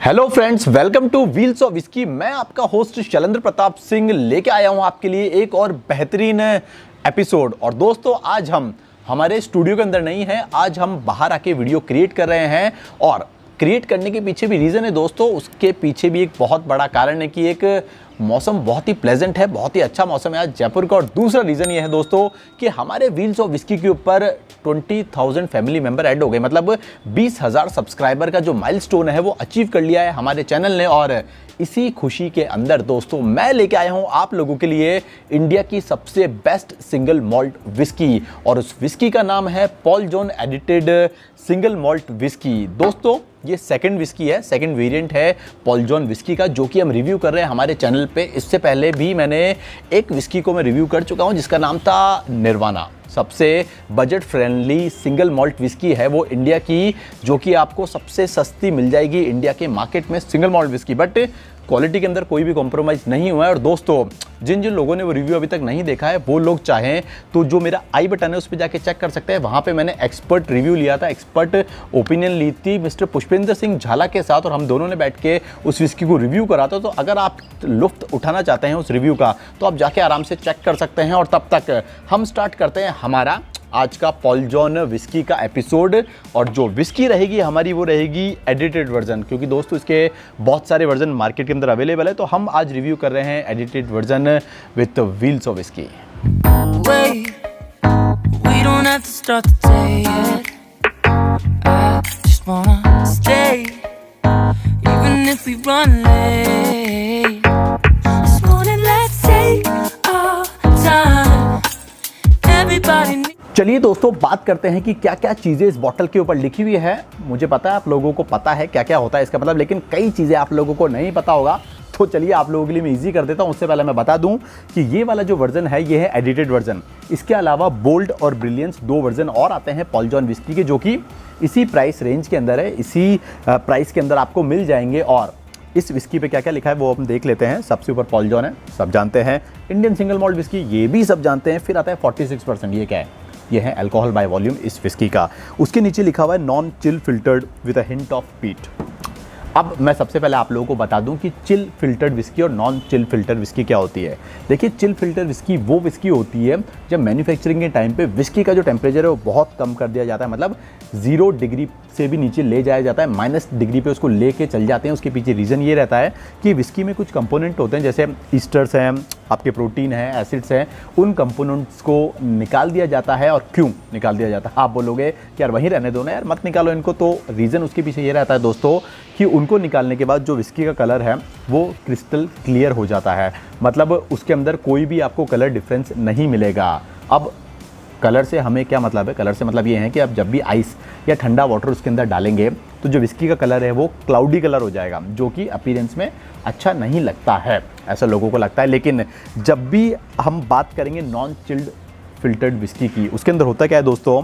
Hello friends, welcome two wheels of whisky. मैं आपका host Shailendra Pratap Singh लेके आया हूं आपके लिए एक और बेहतरीन एपिसोड। और दोस्तों, आज हम हमारे स्टूडियो के अंदर नहीं हैं, आज हम बाहर आके वीडियो क्रिएट कर रहे हैं। और क्रिएट करने के पीछे भी रीज़न है दोस्तों, उसके पीछे भी एक बहुत बड़ा कारण है कि एक मौसम बहुत ही प्लेजेंट है, बहुत ही अच्छा मौसम है आज जयपुर का। और दूसरा रीज़न ये है दोस्तों कि हमारे व्हील्स ऑफ विस्की के ऊपर 20,000 फैमिली मेंबर ऐड हो गए, मतलब 20,000 सब्सक्राइबर का जो माइलस्टोन है वो अचीव कर लिया है हमारे चैनल ने। और इसी खुशी के अंदर दोस्तों मैं लेके आया हूं आप लोगों के लिए इंडिया की सबसे बेस्ट सिंगल मॉल्ट विस्की, और उस विस्की का नाम है Paul John edited single malt whisky. दोस्तों ये सेकंड विस्की है, सेकंड वेरिएंट है पॉल जॉन विस्की का, जो कि हम रिव्यू कर रहे हैं हमारे चैनल पे। इससे पहले भी मैंने एक विस्की को मैं रिव्यू कर चुका हूं जिसका नाम था निर्वाणा। सबसे budget friendly single malt whisky है वो इंडिया की, जो कि आपको सबसे सस्ती मिल जाएगी इंडिया के मार्केट में single malt whisky. But quality के अंदर कोई भी कॉम्प्रोमाइज़ नहीं हुआ है। और दोस्तों जिन जिन लोगों ने वो रिव्यू अभी तक नहीं देखा है वो लोग चाहें तो जो मेरा आई बटन है उस पर जाके चेक कर सकते हैं। वहाँ पे मैंने एक्सपर्ट रिव्यू लिया था, एक्सपर्ट ओपिनियन ली थी मिस्टर पुष्पेंद्र सिंह झाला के साथ, और हम दोनों ने बैठ के उस विस्की को रिव्यू करा था। तो अगर आप लुफ्त उठाना चाहते हैं उस रिव्यू का तो आप जाके आराम से चेक कर सकते हैं। और तब तक हम स्टार्ट करते हैं हमारा आज का पॉल जॉन विस्की का एपिसोड। और जो विस्की रहेगी हमारी वो रहेगी एडिटेड वर्जन, क्योंकि दोस्तों इसके बहुत सारे वर्जन मार्केट के अंदर अवेलेबल है। तो हम आज रिव्यू कर रहे हैं edited version with wheels of whisky. चलिए दोस्तों बात करते हैं कि क्या क्या चीज़ें इस बॉटल के ऊपर लिखी हुई है। मुझे पता है आप लोगों को पता है क्या क्या होता है इसका मतलब, लेकिन कई चीज़ें आप लोगों को नहीं पता होगा। तो चलिए आप लोगों के लिए मैं इजी कर देता हूं। उससे पहले मैं बता दूं कि ये वाला जो वर्जन है ये है एडिटेड वर्जन। इसके अलावा बोल्ड और ब्रिलियंस दो वर्जन और आते हैं पॉल जॉन विस्की के, जो कि इसी प्राइस रेंज के अंदर है, इसी प्राइस के अंदर आपको मिल जाएंगे। और इस विस्की पे क्या क्या लिखा है वो हम देख लेते हैं। सबसे ऊपर पॉल जॉन है, सब जानते हैं। इंडियन सिंगल मॉल्ट विस्की, ये भी सब जानते हैं। फिर आता है 46%, ये क्या है? ये है अल्कोहल बाय वॉल्यूम इस विस्की का। उसके नीचे लिखा हुआ है non chill filtered with a hint of पीट। अब मैं सबसे पहले आप लोगों को बता दूं कि चिल फिल्टर्ड विस्की और नॉन चिल फिल्टर्ड विस्की क्या होती है। देखिए, चिल फिल्टर्ड विस्की वो विस्की होती है जब मैन्युफैक्चरिंग के टाइम पे विस्की का जो टेम्परेचर है वो बहुत कम कर दिया जाता है, मतलब 0 डिग्री से भी नीचे ले जाया जाता है, -डिग्री पे उसको लेके चल जाते हैं। उसके पीछे रीज़न ये रहता है कि विस्की में कुछ कंपोनेंट होते हैं, जैसे ईस्टर्स हैं, आपके प्रोटीन है, एसिड्स हैं, उन कंपोनेंट्स को निकाल दिया जाता है। और क्यों निकाल दिया जाता है आप बोलोगे कि यार वहीं रहने दो ना यार, मत निकालो इनको। तो रीज़न उसके पीछे ये रहता है दोस्तों कि उनको निकालने के बाद जो विस्की का कलर है वो क्रिस्टल क्लियर हो जाता है, मतलब उसके अंदर कोई भी आपको कलर डिफरेंस नहीं मिलेगा। अब कलर से हमें क्या मतलब है? कलर से मतलब ये है कि आप जब भी आइस या ठंडा वाटर उसके अंदर डालेंगे तो जो विस्की का कलर है वो क्लाउडी कलर हो जाएगा, जो कि अपीयरेंस में अच्छा नहीं लगता है, ऐसा लोगों को लगता है। लेकिन जब भी हम बात करेंगे नॉन चिल्ड फिल्टर्ड विस्की की, उसके अंदर होता क्या है दोस्तों,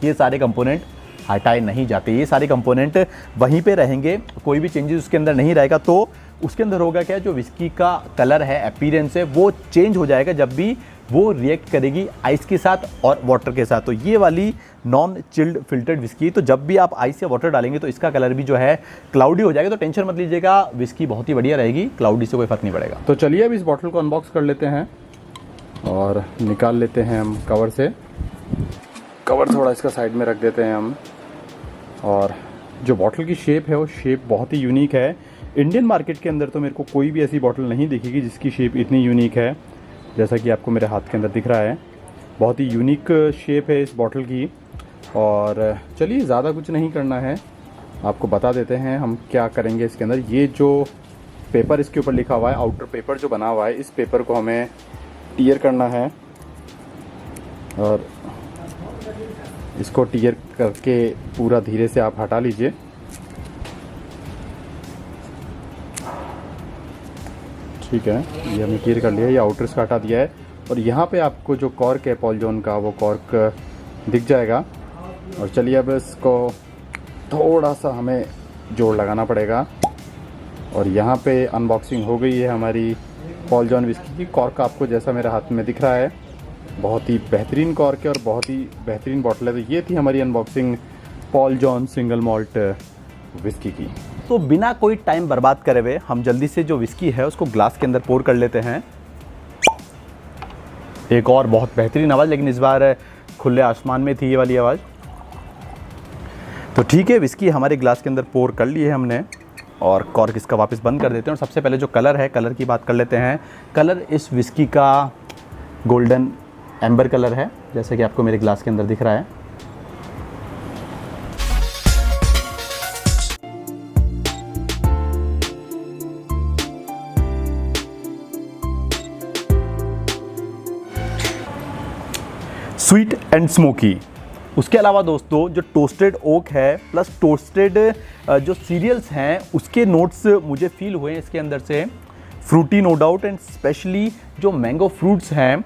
ये सारे कंपोनेंट हटाए नहीं जाते, ये सारे कंपोनेंट वहीं पे रहेंगे, कोई भी चेंजेस उसके अंदर नहीं रहेगा। तो उसके अंदर होगा क्या, जो विस्की का कलर है, अपीयरेंस है, वो चेंज हो जाएगा जब भी वो रिएक्ट करेगी आइस के साथ और वाटर के साथ। तो ये वाली नॉन चिल्ड फिल्टर्ड विस्की, तो जब भी आप आइस या वाटर डालेंगे तो इसका कलर भी जो है क्लाउडी हो जाएगा। तो टेंशन मत लीजिएगा, विस्की बहुत ही बढ़िया रहेगी, क्लाउडी से कोई फर्क नहीं पड़ेगा। तो चलिए अब इस बॉटल को अनबॉक्स कर लेते हैं और निकाल लेते हैं हम कवर से। कवर थोड़ा इसका साइड में रख देते हैं हम। और जो बॉटल की शेप है वो शेप बहुत ही यूनिक है। इंडियन मार्केट के अंदर तो मेरे को कोई भी ऐसी बॉटल नहीं दिखेगी जिसकी शेप इतनी यूनिक है, जैसा कि आपको मेरे हाथ के अंदर दिख रहा है। बहुत ही यूनिक शेप है इस बॉटल की। और चलिए ज़्यादा कुछ नहीं करना है, आपको बता देते हैं हम क्या करेंगे इसके अंदर। ये जो पेपर इसके ऊपर लिखा हुआ है, आउटर पेपर जो बना हुआ है, इस पेपर को हमें टीयर करना है। और इसको टीयर करके पूरा धीरे से आप हटा लीजिए। ठीक है, ये हमने टीयर कर लिया, ये आउटर्स का हटा दिया है। और यहाँ पे आपको जो कॉर्क है पॉल जॉन का, वो कॉर्क दिख जाएगा। और चलिए अब इसको थोड़ा सा हमें जोड़ लगाना पड़ेगा। और यहाँ पे अनबॉक्सिंग हो गई है हमारी पॉल जॉन विस्की की। कॉर्क आपको जैसा मेरे हाथ में दिख रहा है, बहुत ही बेहतरीन कॉर्क है और बहुत ही बेहतरीन बॉटल है। तो ये थी हमारी unboxing Paul John single malt whisky की। तो बिना कोई टाइम बर्बाद करे हुए हम जल्दी से जो विस्की है उसको ग्लास के अंदर पोर कर लेते हैं। एक और बहुत बेहतरीन आवाज़, लेकिन इस बार खुले आसमान में थी ये वाली आवाज़। तो ठीक है, विस्की हमारे ग्लास के अंदर पोर कर लिए हमने और कॉर्क इसका वापस बंद कर देते हैं। और सबसे पहले जो कलर है, कलर की बात कर लेते हैं। कलर इस विस्की का गोल्डन एम्बर कलर है, जैसे कि आपको मेरे ग्लास के अंदर दिख रहा है। Sweet and smoky. उसके अलावा दोस्तों जो टोस्टेड ओक है प्लस टोस्टेड जो सीरियल्स हैं उसके नोट्स मुझे फील हुए हैं इसके अंदर से। Frooti no doubt, and specially जो मैंगो फ्रूट्स हैं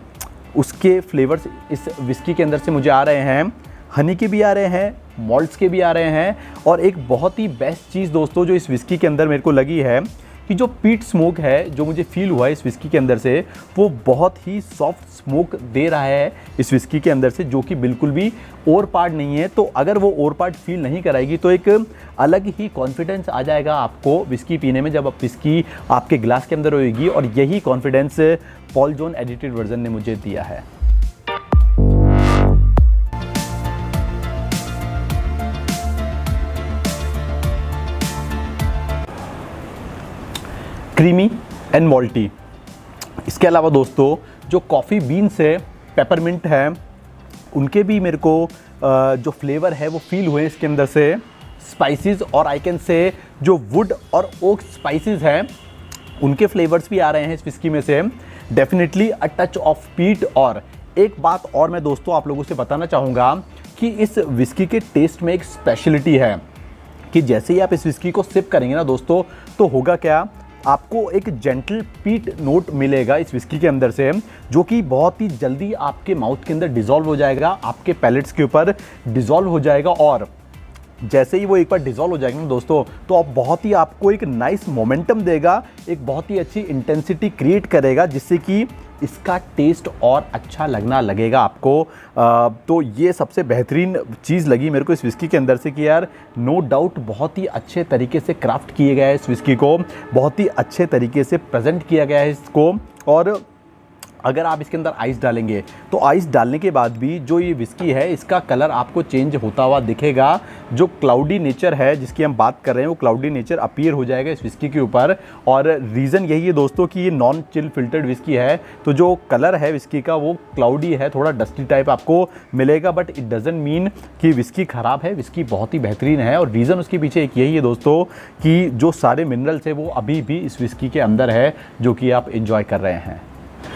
उसके फ्लेवर्स इस विस्की के अंदर से मुझे आ रहे हैं। हनी के भी आ रहे हैं, मॉल्ट्स के भी आ रहे हैं। और एक बहुत ही बेस्ट चीज़ दोस्तों जो इस विस्की के अंदर मेरे को लगी है कि जो पीट स्मोक है जो मुझे फील हुआ है इस विस्की के अंदर से, वो बहुत ही सॉफ्ट स्मोक दे रहा है इस विस्की के अंदर से, जो कि बिल्कुल भी ओवर पार्ट नहीं है। तो अगर वो ओवर पार्ट फील नहीं कराएगी तो एक अलग ही कॉन्फिडेंस आ जाएगा आपको विस्की पीने में जब आप विस्की आपके ग्लास के अंदर होगी। और यही confidence Paul John edited version ने मुझे दिया है। Creamy and malty. इसके अलावा दोस्तों जो कॉफ़ी बीन्स है, पेपरमिंट है, उनके भी मेरे को जो फ्लेवर है वो फील हुए इसके अंदर से। स्पाइसेस और आई कैन से जो वुड और ओक स्पाइसेस हैं उनके फ्लेवर्स भी आ रहे हैं इस विस्की में से। डेफिनेटली अ टच ऑफ पीट। और एक बात और मैं दोस्तों आप लोगों से बताना चाहूँगा कि इस विस्की के टेस्ट में एक स्पेशलिटी है कि जैसे ही आप इस विस्की को सिप करेंगे ना दोस्तों, तो होगा क्या, आपको एक जेंटल पीट नोट मिलेगा इस विस्की के अंदर से, जो कि बहुत ही जल्दी आपके माउथ के अंदर डिज़ोल्व हो जाएगा, आपके पैलेट्स के ऊपर डिज़ोल्व हो जाएगा। और जैसे ही वो एक बार डिज़ोल्व हो जाएगा ना दोस्तों, तो आप बहुत ही आपको एक नाइस मोमेंटम देगा, एक बहुत ही अच्छी इंटेंसिटी क्रिएट करेगा, जिससे कि इसका टेस्ट और अच्छा लगना लगेगा आपको। तो ये सबसे बेहतरीन चीज़ लगी मेरे को इस विस्की के अंदर से कि यार नो डाउट बहुत ही अच्छे तरीके से क्राफ्ट किए गया है इस विस्की को, बहुत ही अच्छे तरीके से प्रेजेंट किया गया है इसको। और अगर आप इसके अंदर आइस डालेंगे तो आइस डालने के बाद भी जो ये विस्की है इसका कलर आपको चेंज होता हुआ दिखेगा। जो क्लाउडी नेचर है जिसकी हम बात कर रहे हैं वो क्लाउडी नेचर अपीयर हो जाएगा इस विस्की के ऊपर। और रीज़न यही है दोस्तों कि ये नॉन चिल फिल्टर्ड विस्की है, तो जो कलर है विस्की का वो क्लाउडी है, थोड़ा डस्टी टाइप आपको मिलेगा। बट इट डजंट मीन कि विस्की ख़राब है, विस्की बहुत ही बेहतरीन है। और रीज़न उसके पीछे एक यही है दोस्तों कि जो सारे मिनरल्स है वो अभी भी इस विस्की के अंदर है, जो कि आप इंजॉय कर रहे हैं।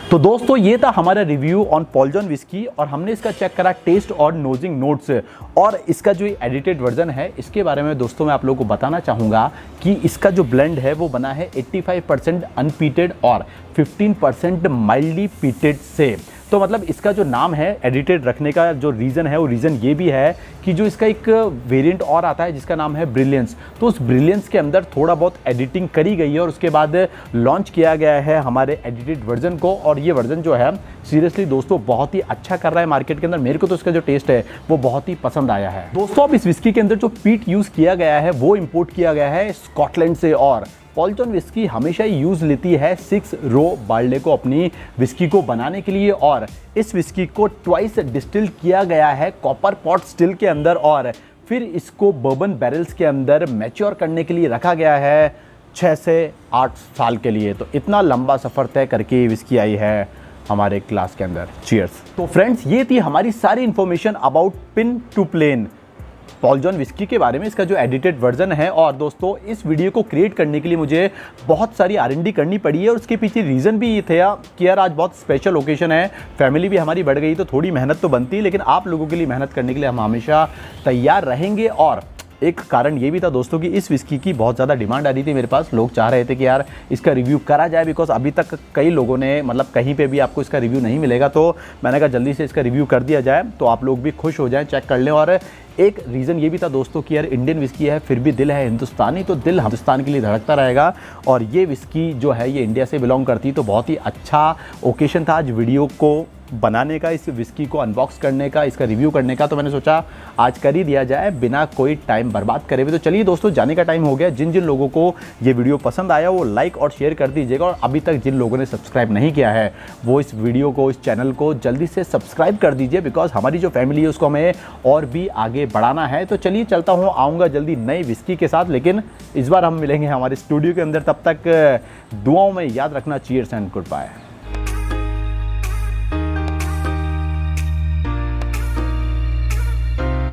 तो दोस्तों ये था हमारा review on Paul John whisky, और हमने इसका चेक करा टेस्ट और नोजिंग नोट्स। और इसका जो एडिटेड वर्जन है इसके बारे में दोस्तों मैं आप लोगों को बताना चाहूँगा कि इसका जो ब्लेंड है वो बना है 85% अनपीटेड और 15% माइल्डली पीटेड से। तो मतलब इसका जो नाम है एडिटेड रखने का जो रीज़न है वो रीज़न ये भी है कि जो इसका एक वेरिएंट और आता है जिसका नाम है ब्रिलियंस, तो उस ब्रिलियंस के अंदर थोड़ा बहुत एडिटिंग करी गई है और उसके बाद लॉन्च किया गया है हमारे एडिटेड वर्जन को। और ये वर्जन जो है सीरियसली दोस्तों बहुत ही अच्छा कर रहा है मार्केट के अंदर। मेरे को तो इसका जो टेस्ट है वो बहुत ही पसंद आया है। दोस्तों अब इस विस्की के अंदर जो पीट यूज़ किया गया है वो इम्पोर्ट किया गया है स्कॉटलैंड से। और पॉल जॉन विस्की हमेशा ही यूज़ लेती है 6 रो बार्ले को अपनी विस्की को बनाने के लिए। और इस विस्की को ट्वाइस डिस्टिल किया गया है कॉपर पॉट स्टिल के अंदर, और फिर इसको बर्बन बैरल्स के अंदर मैच्योर करने के लिए रखा गया है 6 से 8 साल के लिए। तो इतना लंबा सफ़र तय करके ये विस्की आई है हमारे क्लास के अंदर। चीयर्स। तो फ्रेंड्स ये थी हमारी सारी इन्फॉर्मेशन अबाउट पिन टू प्लेन पॉल जॉन विस्की के बारे में, इसका जो एडिटेड वर्जन है। और दोस्तों इस वीडियो को क्रिएट करने के लिए मुझे बहुत सारी R&D करनी पड़ी है, और उसके पीछे रीज़न भी ये था कि यार आज बहुत स्पेशल ओकेशन है, फैमिली भी हमारी बढ़ गई, तो थोड़ी मेहनत तो बनती है, लेकिन आप लोगों के लिए मेहनत करने के लिए हम हमेशा तैयार रहेंगे। और एक कारण ये भी था दोस्तों कि इस विस्की की बहुत ज़्यादा डिमांड आ रही थी मेरे पास, लोग चाह रहे थे कि यार इसका रिव्यू करा जाए, बिकॉज अभी तक कई लोगों ने मतलब कहीं पे भी आपको इसका रिव्यू नहीं मिलेगा। तो मैंने कहा जल्दी से इसका रिव्यू कर दिया जाए तो आप लोग भी खुश हो जाएं, चेक कर लें। और एक रीज़न ये भी था दोस्तों कि यार इंडियन विस्की है फिर भी दिल है हिंदुस्तानी, तो दिल हिंदुस्तान के लिए धड़कता रहेगा। और ये विस्की जो है ये इंडिया से बिलोंग करती, तो बहुत ही अच्छा ओकेशन था आज वीडियो को बनाने का, इस विस्की को अनबॉक्स करने का, इसका रिव्यू करने का, तो मैंने सोचा आज कर ही दिया जाए बिना कोई टाइम बर्बाद करे हुए। तो चलिए दोस्तों, जाने का टाइम हो गया। जिन जिन लोगों को ये वीडियो पसंद आया वो लाइक और शेयर कर दीजिएगा, और अभी तक जिन लोगों ने सब्सक्राइब नहीं किया है वो इस वीडियो को, इस चैनल को जल्दी से सब्सक्राइब कर दीजिए, बिकॉज हमारी जो फैमिली है उसको हमें और भी आगे बढ़ाना है। तो चलिए चलता हूँ, आऊँगा जल्दी नई विस्की के साथ, लेकिन इस बार हम मिलेंगे हमारे स्टूडियो के अंदर। तब तक दुआओं में याद रखना। Cheers and good bye.